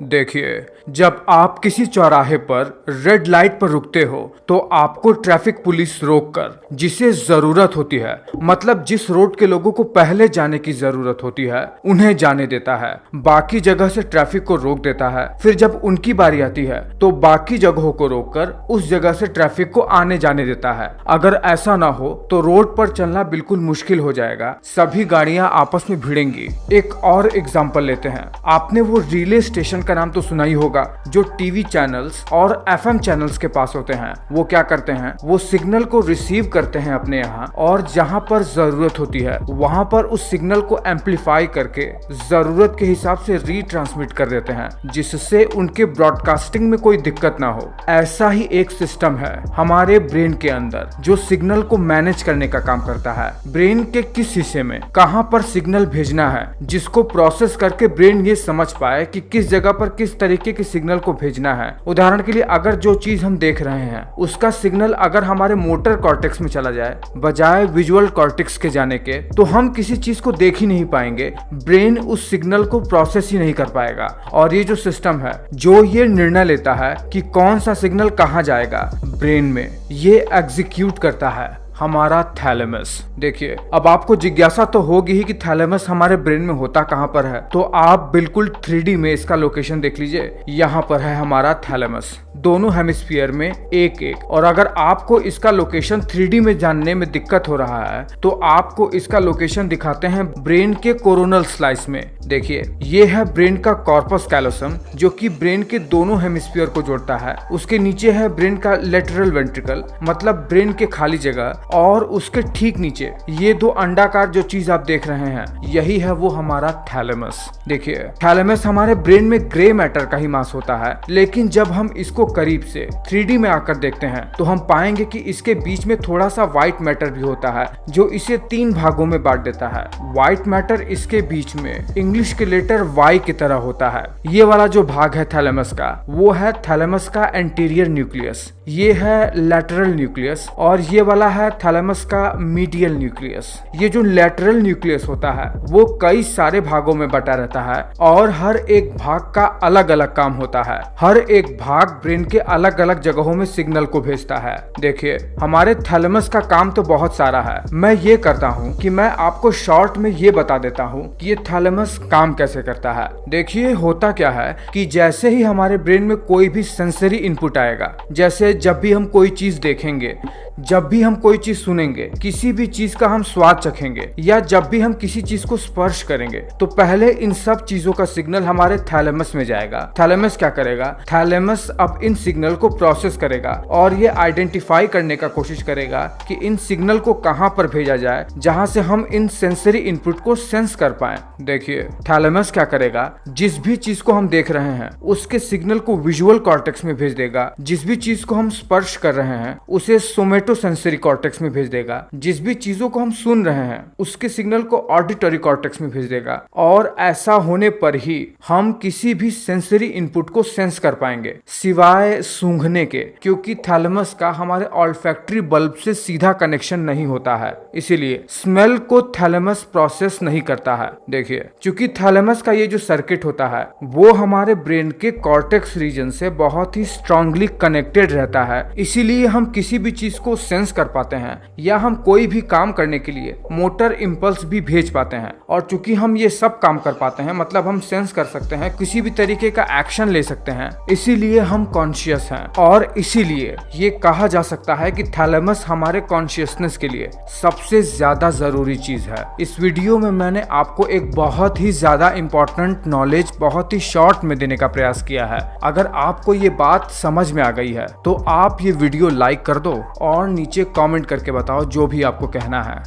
देखिए, जब आप किसी चौराहे पर रेड लाइट पर रुकते हो तो आपको ट्रैफिक पुलिस रोककर जिसे जरूरत होती है, मतलब जिस रोड के लोगों को पहले जाने की जरूरत होती है, उन्हें जाने देता है। बाकी जगह से ट्रैफिक को रोक देता है। फिर जब उनकी बारी आती है तो बाकी जगहों को रोककर उस जगह से ट्रैफिक को आने जाने देता है। अगर ऐसा ना हो तो रोड पर चलना बिल्कुल मुश्किल हो जाएगा, सभी गाड़ियां आपस में भिड़ेंगी। एक और एग्जाम्पल लेते हैं। आपने वो रिले स्टेशन का नाम तो सुना ही होगा, जो टीवी चैनल्स और एफएम चैनल्स के पास होते हैं। वो क्या करते हैं, वो सिग्नल को रिसीव करते हैं अपने यहाँ, और जहाँ पर जरूरत होती है वहाँ पर उस सिग्नल को एम्पलीफाई करके जरूरत के हिसाब से रीट्रांसमिट कर देते हैं, जिससे उनके ब्रॉडकास्टिंग में कोई दिक्कत ना हो। ऐसा ही एक सिस्टम है हमारे ब्रेन के अंदर, जो सिग्नल को मैनेज करने का काम करता है। ब्रेन के किस हिस्से में कहाँ पर सिग्नल भेजना है, जिसको प्रोसेस करके ब्रेन ये समझ पाए कि किस जगह पर किस तरीके के सिग्नल को भेजना है। उदाहरण के लिए, अगर जो चीज हम देख रहे हैं उसका सिग्नल अगर हमारे मोटर कॉर्टेक्स में चला जाए बजाय विजुअल कॉर्टेक्स के जाने के, तो हम किसी चीज को देख ही नहीं पाएंगे। ब्रेन उस सिग्नल को प्रोसेस ही नहीं कर पाएगा। और ये जो सिस्टम है जो ये निर्णय लेता है कि कौन सा सिग्नल कहाँ जाएगा ब्रेन में, ये एग्जीक्यूट करता है हमारा थैलेमस। देखिए, अब आपको जिज्ञासा तो होगी ही कि थैलेमस हमारे ब्रेन में होता कहां पर है, तो आप बिल्कुल 3D में इसका लोकेशन देख लीजिए। यहाँ पर है हमारा थैलेमस, दोनों हेमिस्फीयर में एक एक। और अगर आपको इसका लोकेशन 3D में जानने में दिक्कत हो रहा है तो आपको इसका लोकेशन दिखाते हैं ब्रेन के कोरोनल स्लाइस में। देखिए, ये है ब्रेन का कॉर्पस कैलोसम, जो कि ब्रेन के दोनों हेमिस्फीयर को जोड़ता है। उसके नीचे है ब्रेन का लेटरल वेंट्रिकल, मतलब ब्रेन के खाली जगह, और उसके ठीक नीचे ये दो अंडाकार जो चीज आप देख रहे हैं, यही है वो हमारा थैलेमस। देखिए, थैलेमस हमारे ब्रेन में ग्रे मैटर का ही मास होता है, लेकिन जब हम इसको करीब से 3D में आकर देखते हैं तो हम पाएंगे कि इसके बीच में थोड़ा सा व्हाइट मैटर भी होता है, जो इसे 3 भागों में बांट देता है। व्हाइट मैटर इसके बीच में इंग्लिश के लेटर Y की तरह होता है। ये वाला जो भाग है थैलेमस का, वो है थैलेमस का एंटीरियर न्यूक्लियस, ये है लैटरल न्यूक्लियस, और ये वाला है थैलेमस का मीडियल न्यूक्लियस। ये जो लैटरल न्यूक्लियस होता है वो कई सारे भागों में बटा रहता है, और हर एक भाग का अलग अलग काम होता है। हर एक भाग ब्रेन के अलग अलग जगहों में सिग्नल को भेजता है। देखिए, हमारे थैलेमस का काम तो बहुत सारा है। मैं ये करता हूँ कि मैं आपको शॉर्ट में ये बता देता हूँ कि ये थैलेमस काम कैसे करता है। देखिए, होता क्या है कि जैसे ही हमारे ब्रेन में कोई भी सेंसरी इनपुट आएगा, जैसे जब भी हम कोई चीज देखेंगे, जब भी हम कोई चीज सुनेंगे, किसी भी चीज का हम स्वाद चखेंगे, या जब भी हम किसी चीज को स्पर्श करेंगे, तो पहले इन सब चीजों का सिग्नल हमारे थैलेमस में जाएगा। थैलेमस क्या करेगा, थैलेमस अब इन सिग्नल को प्रोसेस करेगा और ये आइडेंटिफाई करने का कोशिश करेगा कि इन सिग्नल को कहां पर भेजा जाए, जहां से हम इन सेंसरी इनपुट को सेंस कर पाए। देखिए, थैलेमस क्या करेगा, जिस भी चीज को हम देख रहे हैं उसके सिग्नल को विजुअल कॉर्टेक्स में भेज देगा। जिस भी चीज को हम स्पर्श कर रहे हैं उसे सोमेटोसेंसरी कॉर्टेक्स में भेज देगा। जिस भी चीजों को हम सुन रहे हैं उसके सिग्नल को ऑडिटरी कॉर्टेक्स में भेज देगा। और ऐसा होने पर ही हम किसी भी सेंसरी इनपुट को सेंस कर पाएंगे, सिवाय सूंघने के, क्योंकि थैलेमस का हमारे ऑल्फैक्टरी बल्ब से सीधा कनेक्शन नहीं होता है, इसीलिए स्मेल को थैलेमस प्रोसेस नहीं करता है। देखिए, क्योंकि थैलेमस का ये जो सर्किट होता है वो हमारे ब्रेन के कॉर्टेक्स रीजन से बहुत ही स्ट्रांगली कनेक्टेड रहता है, इसीलिए हम किसी भी चीज को सेंस कर पाते हैं, या हम कोई भी काम करने के लिए मोटर इंपल्स भी भेज पाते हैं। और चूंकि हम ये सब काम कर पाते हैं, मतलब हम सेंस कर सकते हैं, किसी भी तरीके का एक्शन ले सकते हैं, इसीलिए हम कॉन्शियस हैं। और इसीलिए ये कहा जा सकता है कि थैलेमस हमारे कॉन्शियसनेस के लिए सबसे ज्यादा जरूरी चीज है। इस वीडियो में मैंने आपको एक बहुत ही ज्यादा इंपॉर्टेंट नॉलेज बहुत ही शॉर्ट में देने का प्रयास किया है। अगर आपको ये बात समझ में आ गई है तो आप ये वीडियो लाइक कर दो और नीचे कमेंट करके बताओ जो भी आपको कहना है।